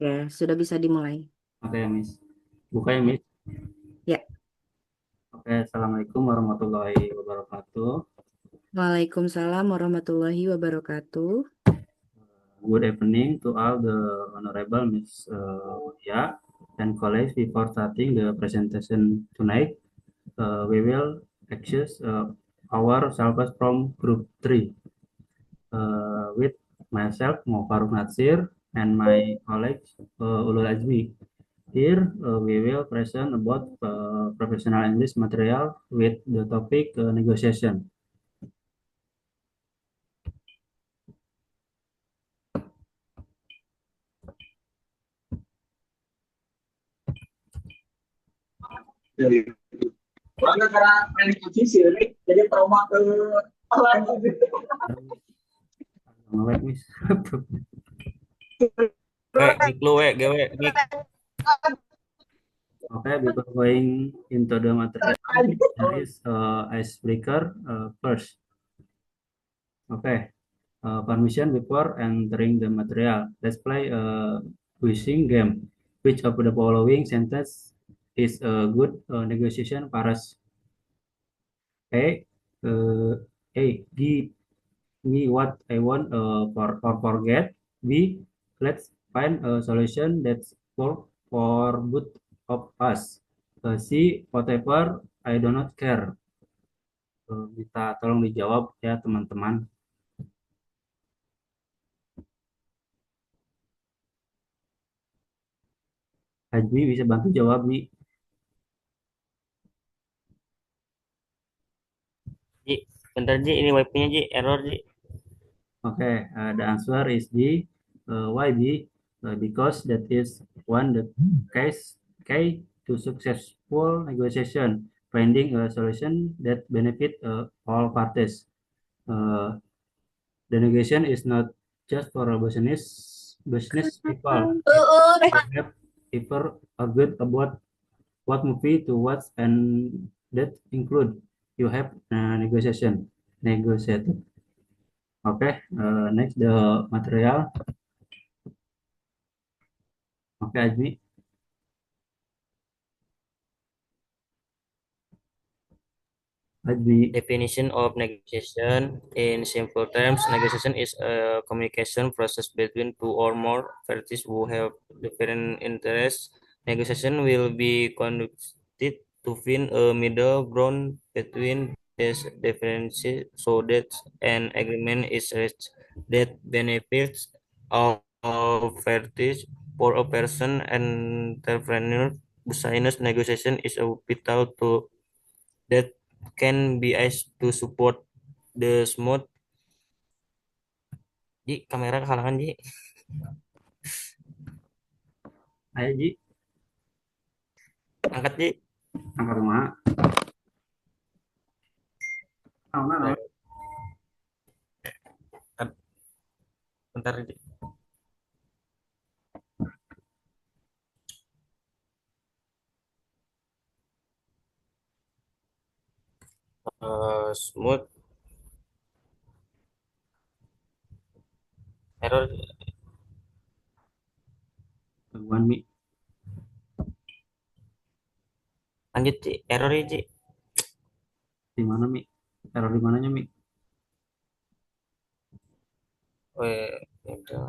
Ya, sudah bisa dimulai. Oke, Miss. Buka ya, Miss. Ya, Oke, Assalamualaikum warahmatullahi wabarakatuh. Waalaikumsalam warahmatullahi wabarakatuh. Good evening to all the honorable Miss Ya and colleagues. Before starting the presentation tonight, we will access our syllabus from Group 3 with myself, Mofaruk Natsir, and my colleague, Ulul Azmi. Here, we will present about professional English material with the topic negotiation. Dari Soalnya karena main kunci sih, jadi trauma ke orang. Nge-lag, Miss. Mik lu gawe mik. Okay, before going into the material, there is icebreaker first. Okay, permission before entering the material. Let's play a quizzing game. Which of the following sentence is a good negotiation paras? A, A, give me what I want or forget. B, let's find a solution that's for both of us. C, whatever, I do not care. Minta tolong dijawab ya teman-teman. Hajmi bisa bantu jawab nih. Ji, bentar Ji, ini wifi-nya Ji, error Ji. Okay, the answer is B. Why B? Because that is one the case key to successful negotiation, finding a solution that benefit all parties. Uh, the negotiation is not just for a business people. You have ever argued about what movie to watch, and that include you have negotiated. Okay, next the material. Okay, Ajmi. Ajmi. Definition of negotiation in simple terms, negotiation is a communication process between two or more parties who have different interests. Negotiation will be conducted to find a middle ground between these differences so that an agreement is reached that benefits all parties. For a person entrepreneur, business negotiation is a vital tool that can be used to support the smooth. Ji, kamera kehalangan Ji. Ayo, Ji. Angkat Ji. Angkat rumah. Oh, nah. Bentar Ji. Smooth error. Gangguan, Mi. Lanjut Ji, error ya Ji. Di mana, Mi? Error di mananya, Mi? Itu.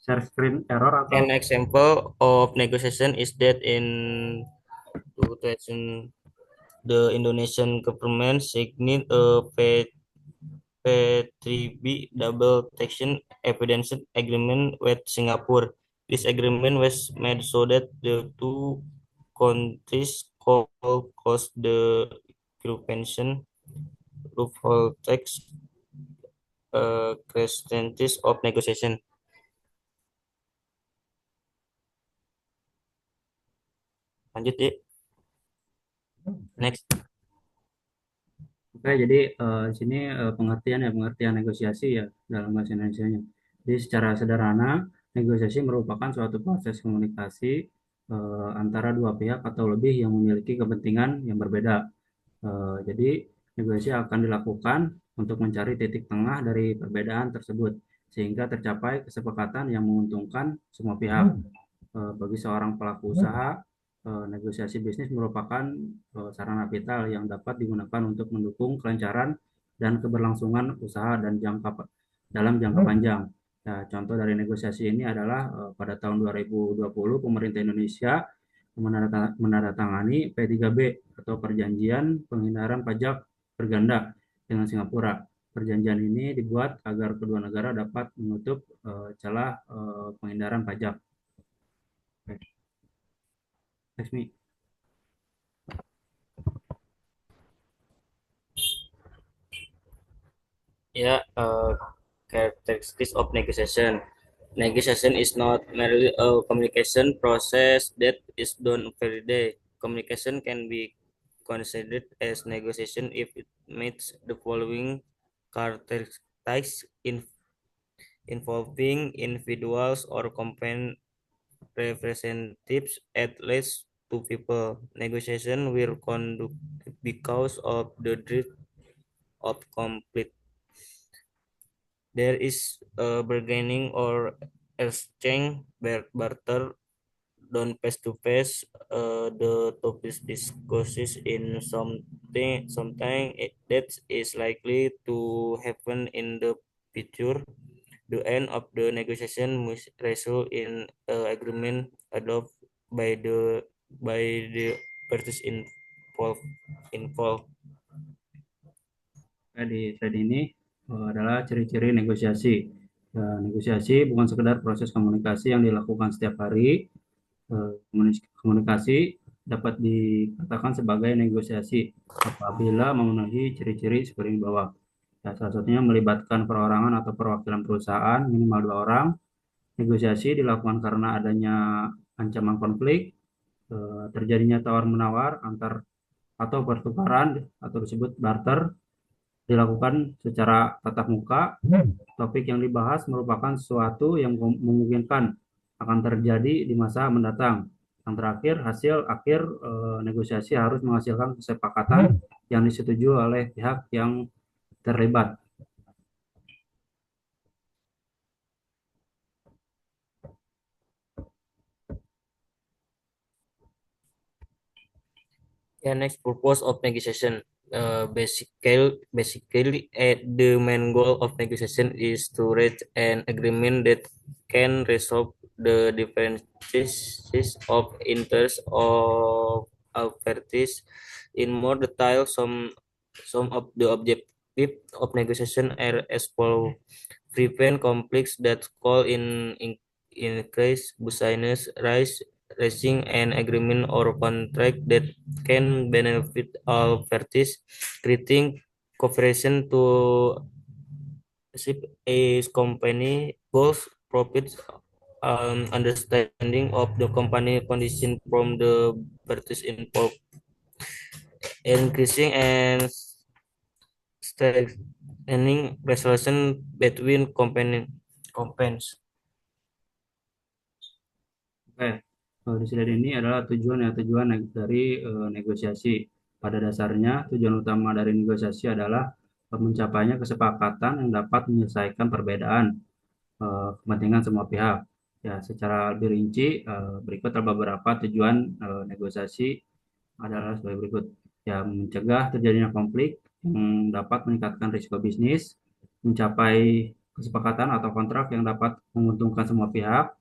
Share screen error atau An example of negotiation is that in 2000 the Indonesian government signed a P3B double taxation avoidance agreement with Singapore. This agreement was made so that the two countries could close the European loophole tax constraints of negotiation. Lanjut ya. Next. Oke, jadi di sini pengertian negosiasi ya dalam bahasa Indonesianya. Jadi secara sederhana, negosiasi merupakan suatu proses komunikasi antara dua pihak atau lebih yang memiliki kepentingan yang berbeda. Jadi negosiasi akan dilakukan untuk mencari titik tengah dari perbedaan tersebut. sehingga tercapai kesepakatan yang menguntungkan semua pihak. Bagi seorang pelaku usaha, negosiasi bisnis merupakan sarana vital yang dapat digunakan untuk mendukung kelancaran dan keberlangsungan usaha dalam jangka panjang. Nah, contoh dari negosiasi ini adalah pada tahun 2020 pemerintah Indonesia menandatangani P3B atau Perjanjian Penghindaran Pajak Berganda dengan Singapura. Perjanjian ini dibuat agar kedua negara dapat menutup celah penghindaran pajak. Next me. Yeah, characteristics of negotiation. Negotiation is not merely a communication process that is done every day. Communication can be considered as negotiation if it meets the following characteristics involving individuals or company representatives, at least two people. Negotiation will conduct because of the dread of conflict. There is a bargaining or exchange, barter done face to face. The topic discusses in something that is likely to happen in the future. The end of the negotiation must result in agreement adopted by the parties involved. involved. Di slide ini adalah ciri-ciri negosiasi. Negosiasi bukan sekedar proses komunikasi yang dilakukan setiap hari. Komunikasi dapat dikatakan sebagai negosiasi apabila memenuhi ciri-ciri seperti di bawah. Ya, salah satunya melibatkan perorangan atau perwakilan perusahaan minimal 2 orang. Negosiasi dilakukan karena adanya ancaman konflik, terjadinya tawar-menawar atau pertukaran atau disebut barter dilakukan secara tatap muka. Topik yang dibahas merupakan sesuatu yang memungkinkan akan terjadi di masa mendatang. Yang terakhir, hasil akhir negosiasi harus menghasilkan kesepakatan yang disetujui oleh pihak yang terlibat. Yeah, next, purpose of negotiation. Basically, the main goal of negotiation is to reach an agreement that can resolve the differences of interest of our parties. In more detail, some of the objective of negotiation are as follows: prevent conflicts that call increase business reaching an agreement or contract that can benefit all parties, creating cooperation to achieve a company goals, profits, understanding of the company condition from the parties involved, increasing and strengthening resolution between companies. Oke, di slide ini adalah tujuan dari negosiasi. Pada dasarnya, tujuan utama dari negosiasi adalah mencapainya kesepakatan yang dapat menyelesaikan perbedaan kepentingan semua pihak. Ya, secara lebih rinci, berikut adalah beberapa tujuan negosiasi adalah sebagai berikut. Ya, mencegah terjadinya konflik yang dapat meningkatkan risiko bisnis, mencapai kesepakatan atau kontrak yang dapat menguntungkan semua pihak,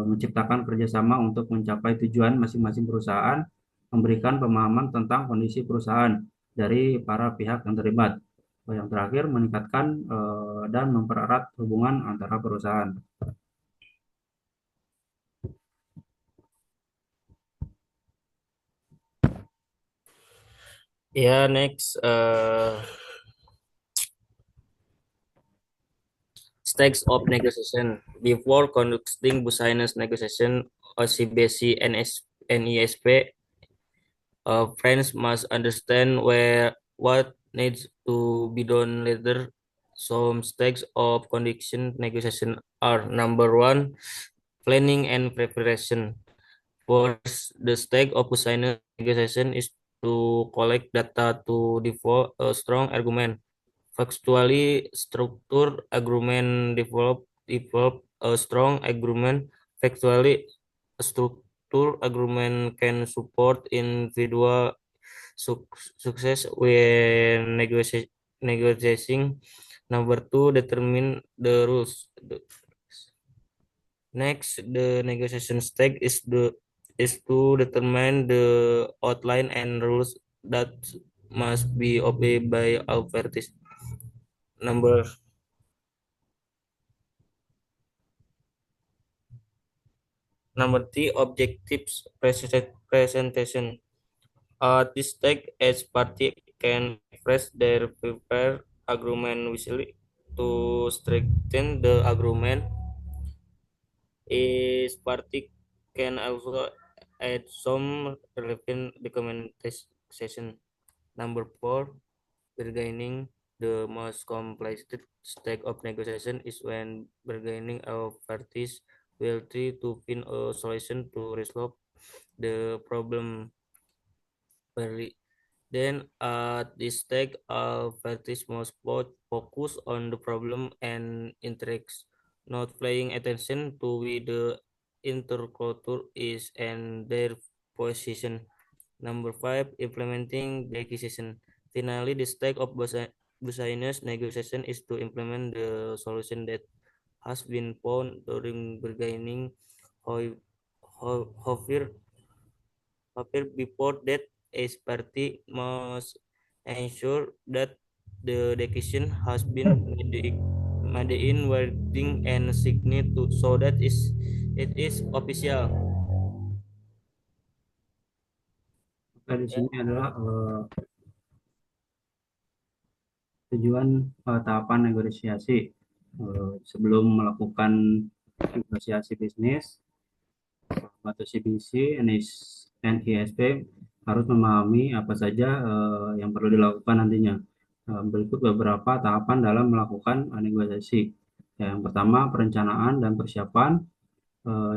menciptakan kerjasama untuk mencapai tujuan masing-masing perusahaan, memberikan pemahaman tentang kondisi perusahaan dari para pihak yang terlibat. Yang terakhir, meningkatkan dan mempererat hubungan antara perusahaan. Yeah, next, stakes of negotiation. Before conducting business negotiation, OCBC and NESP, friends must understand what needs to be done later. Some stakes of conducting negotiation are: number one, planning and preparation. First, the stake of business negotiation is to collect data to develop a strong argument. Factually structured agreement develop a strong agreement. Factually structured agreement can support individual success when negotiating. Number two, determine the rules. Next, the negotiation step is to determine the outline and rules that must be obeyed by all parties. Number number three, objectives presentation. This stage, each party can express their prepared agreement visually. To strengthen the agreement, each party can also add some relevant documentation. Number four, bargaining. The most complicated stage of negotiation is when bargaining of parties will try to find a solution to resolve the problem. Then at this stage, parties must both focus on the problem and interest, not paying attention to where the interlocutor is and their position. Number five, implementing the decision. Finally, the stage of business negotiation is to implement the solution that has been found during bargaining. However, before that, each party must ensure that the decision has been made in writing and signed to so that it is official. Oke, di sini adalah tujuan tahapan negosiasi. Sebelum melakukan negosiasi bisnis, atau CBC, NISP harus memahami apa saja yang perlu dilakukan nantinya. Berikut beberapa tahapan dalam melakukan negosiasi. Yang pertama, perencanaan dan persiapan.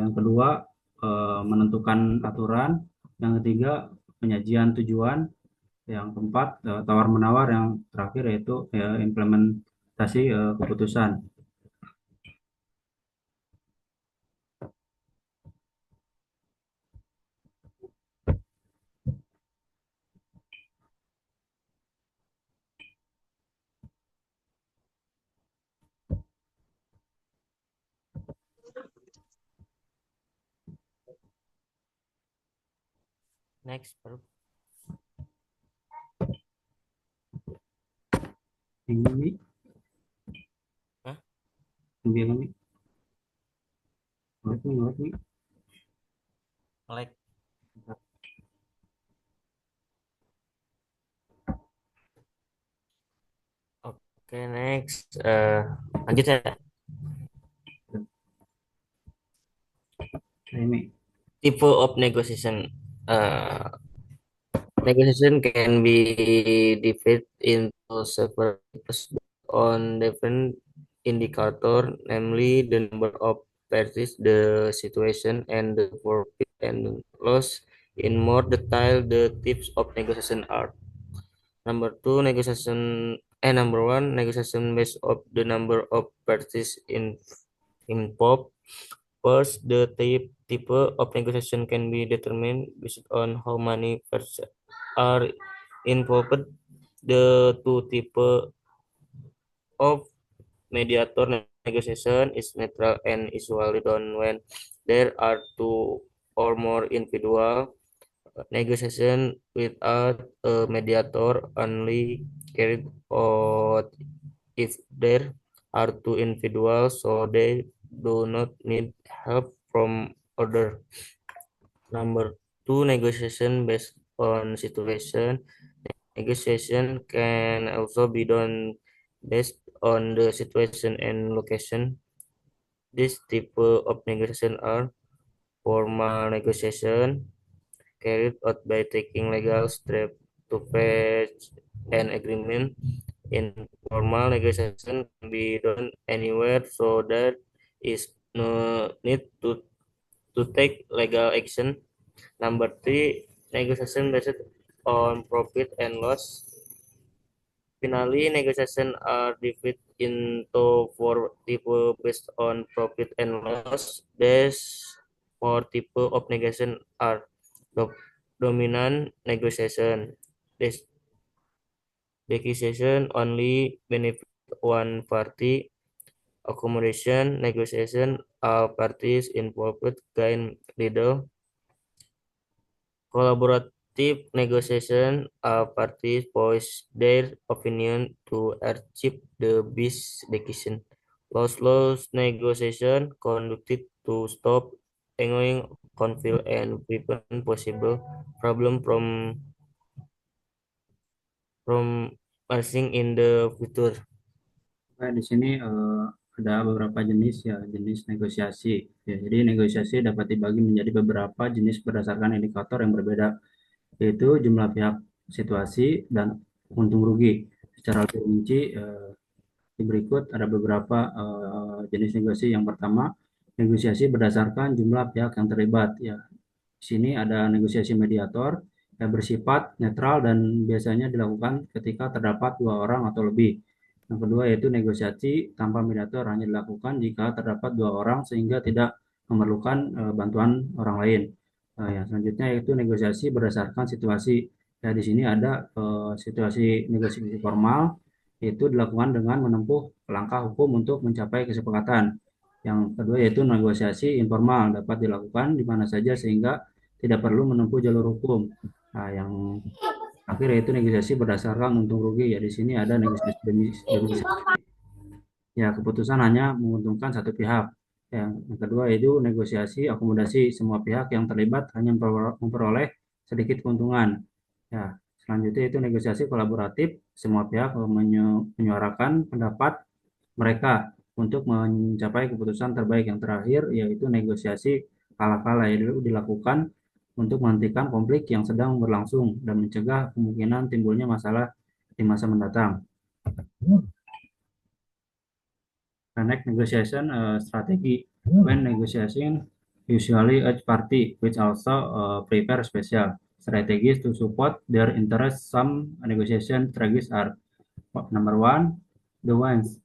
Yang kedua, menentukan aturan. Yang ketiga, penyajian tujuan. Yang keempat, tawar-menawar. Yang terakhir yaitu implementasi keputusan. Next, Farouk. Ini Hah? ini ini Like. Oke, next. Lanjut ya. ini Type of negotiation. Negotiation can be divided into several types on different indicator, namely the number of parties, the situation, and the profit and loss. In more detail, the types of negotiation are: number two, number one, negotiation based of the number of parties involved. First, the type of negotiation can be determined based on how many parties are involved. The two type of mediator negotiation is neutral and usually done when there are two or more individual. Negotiation without a mediator only carried out if there are two individuals, so they do not need help from other. Number two, negotiation based on situation. Negotiation can also be done based on the situation and location. This type of negotiation are formal negotiation, carried out by taking legal steps to fetch an agreement. Informal negotiation can be done anywhere, so there is no need to take legal action. Number three, negotiation based on profit and loss. Finally, negotiations are divided into four types based on profit and loss. These four types of negotiation are do- dominant negotiation, negotiation only benefit one party, accommodation negotiation, all parties involved gain little, collaborative negotiation, all parties voice their opinion to achieve the best decision. Loss-loss negotiation conducted to stop ongoing conflict and prevent possible problem from arising in the future. Oke, di sini ada beberapa jenis ya, jenis negosiasi. Ya, jadi negosiasi dapat dibagi menjadi beberapa jenis berdasarkan indikator yang berbeda, yaitu jumlah pihak, situasi, dan untung rugi. Secara lebih rinci, di berikut ada beberapa jenis negosiasi. Yang pertama, negosiasi berdasarkan jumlah pihak yang terlibat. Ya, di sini ada negosiasi mediator yang bersifat netral dan biasanya dilakukan ketika terdapat dua orang atau lebih. Yang kedua yaitu negosiasi tanpa mediator, hanya dilakukan jika terdapat dua orang sehingga tidak memerlukan bantuan orang lain. Yang selanjutnya yaitu negosiasi berdasarkan situasi. Ya, di sini ada situasi negosiasi formal, yaitu dilakukan dengan menempuh langkah hukum untuk mencapai kesepakatan. Yang kedua yaitu negosiasi informal, dapat dilakukan di mana saja sehingga tidak perlu menempuh jalur hukum. Nah, yang terakhir yaitu negosiasi berdasarkan untung rugi. Ya, di sini ada negosiasi demi ya keputusan hanya menguntungkan satu pihak. Yang kedua yaitu negosiasi akomodasi, semua pihak yang terlibat hanya memperoleh sedikit keuntungan. Ya, selanjutnya itu negosiasi kolaboratif, semua pihak menyuarakan pendapat mereka untuk mencapai keputusan terbaik. Yang terakhir yaitu negosiasi kala-kala, yang dilakukan untuk menghentikan konflik yang sedang berlangsung dan mencegah kemungkinan timbulnya masalah di masa mendatang. Next, negotiation strategy. When negotiating, usually each party which also prepare special strategies to support their interests. Some negotiation strategies are number one, the ones.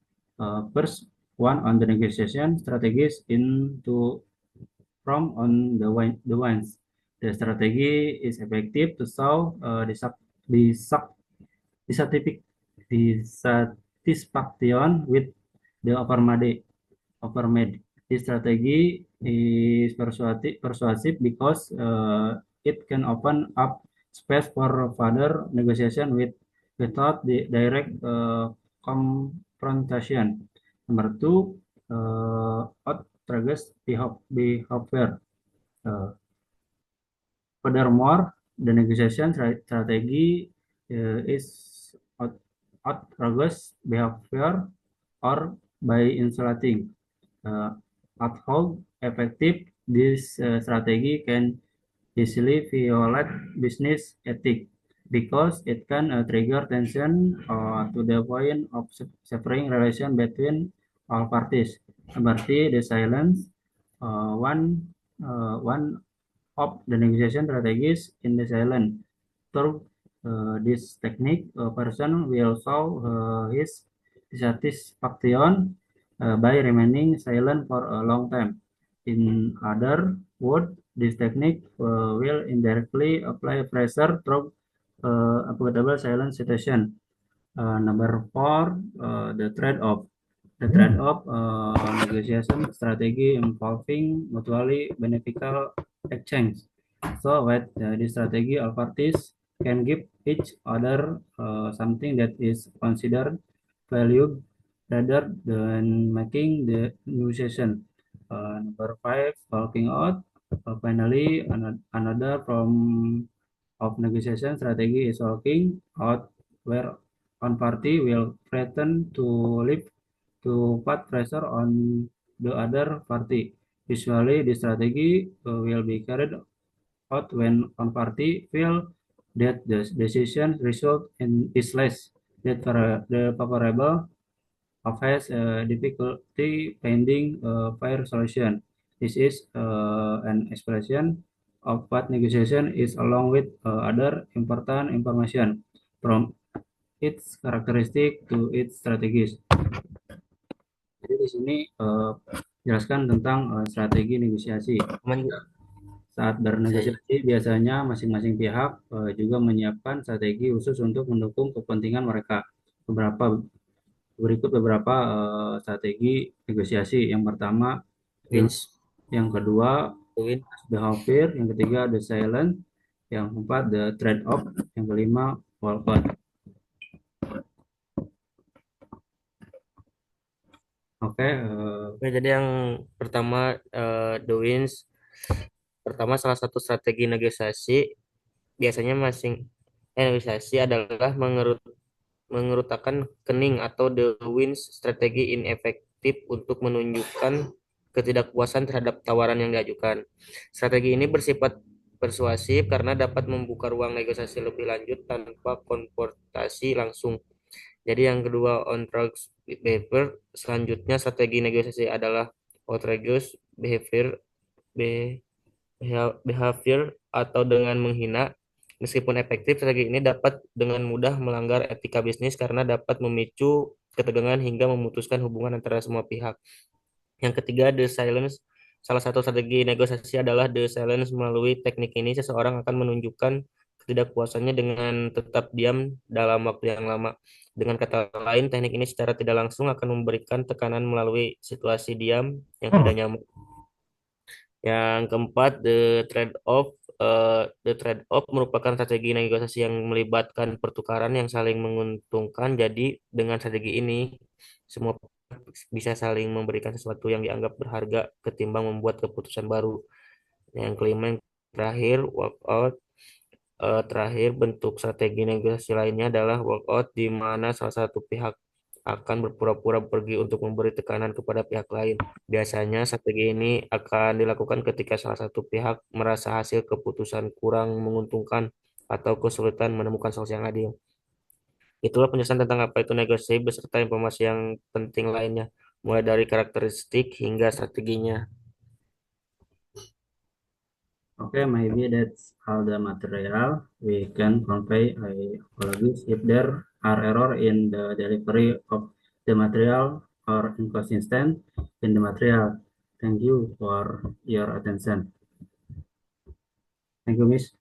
First one on the negotiation strategies into from on the ones. The strategy is effective to solve dissatisfaction with the overmade. This strategy is persuasive because it can open up space for further negotiation without the direct confrontation. Number two, outrageous behavior. Furthermore, the negotiation strategy is outrageous behavior or by insulating uphold effective. This strategy can easily violate business ethics because it can trigger tension to the point of severing relation between all parties. Number three, the silence. One of the negotiation strategies in the silence. Through this technique, a person will solve his dissatisfaction by remaining silent for a long time. In other words, this technique will indirectly apply pressure through avoidable silent situation. Number four, the trade-off. The trade-off negotiation strategy involving mutually beneficial exchange. So with this strategy, all parties can give each other something that is considered valuable rather than making the negotiation. Number five, talking out. Finally, another form of negotiation strategy is talking out, where one party will threaten to lift to put pressure on the other party. Usually, the strategy will be carried out when one party feel that the decision result is less that the favorable of has difficulty finding a fair solution. This is an expression of what negotiation is along with other important information from its characteristic to its strategies. Jadi di sini jelaskan tentang strategi negosiasi. Aman juga. Saat bernegosiasi, biasanya masing-masing pihak juga menyiapkan strategi khusus untuk mendukung kepentingan mereka. Berikut beberapa strategi negosiasi. Yang pertama, Wins, yang kedua, win, behavior, yang ketiga, the silence, yang keempat, the trade-off, yang kelima, walkout. Oke, Oke, jadi yang pertama the wins. Pertama, salah satu strategi negosiasi biasanya negosiasi adalah mengerutakan kening atau the wins strategi inefektif untuk menunjukkan ketidakpuasan terhadap tawaran yang diajukan. Strategi ini bersifat persuasif karena dapat membuka ruang negosiasi lebih lanjut tanpa konfrontasi langsung. Jadi yang kedua, outrageous behavior. Selanjutnya strategi negosiasi adalah outrageous behavior, behavior atau dengan menghina. Meskipun efektif, strategi ini dapat dengan mudah melanggar etika bisnis karena dapat memicu ketegangan hingga memutuskan hubungan antara semua pihak. Yang ketiga, the silence. Salah satu strategi negosiasi adalah the silence. Melalui teknik ini, seseorang akan menunjukkan ketidakpuasannya dengan tetap diam dalam waktu yang lama. Dengan kata lain, teknik ini secara tidak langsung akan memberikan tekanan melalui situasi diam yang tidak nyaman. Yang keempat, the trade-off. The trade-off merupakan strategi negosiasi yang melibatkan pertukaran yang saling menguntungkan. Jadi, dengan strategi ini, semua pihak bisa saling memberikan sesuatu yang dianggap berharga ketimbang membuat keputusan baru. Yang kelima, yang terakhir, walkout. Terakhir, bentuk strategi negosiasi lainnya adalah walkout, di mana salah satu pihak akan berpura-pura pergi untuk memberi tekanan kepada pihak lain. Biasanya strategi ini akan dilakukan ketika salah satu pihak merasa hasil keputusan kurang menguntungkan atau kesulitan menemukan solusi yang adil. Itulah penjelasan tentang apa itu negosiasi beserta informasi yang penting lainnya, mulai dari karakteristik hingga strateginya. okay, maybe that's all the material we can convey. I apologize if there are error in the delivery of the material or inconsistent in the material. Thank you for your attention. Thank you, Miss.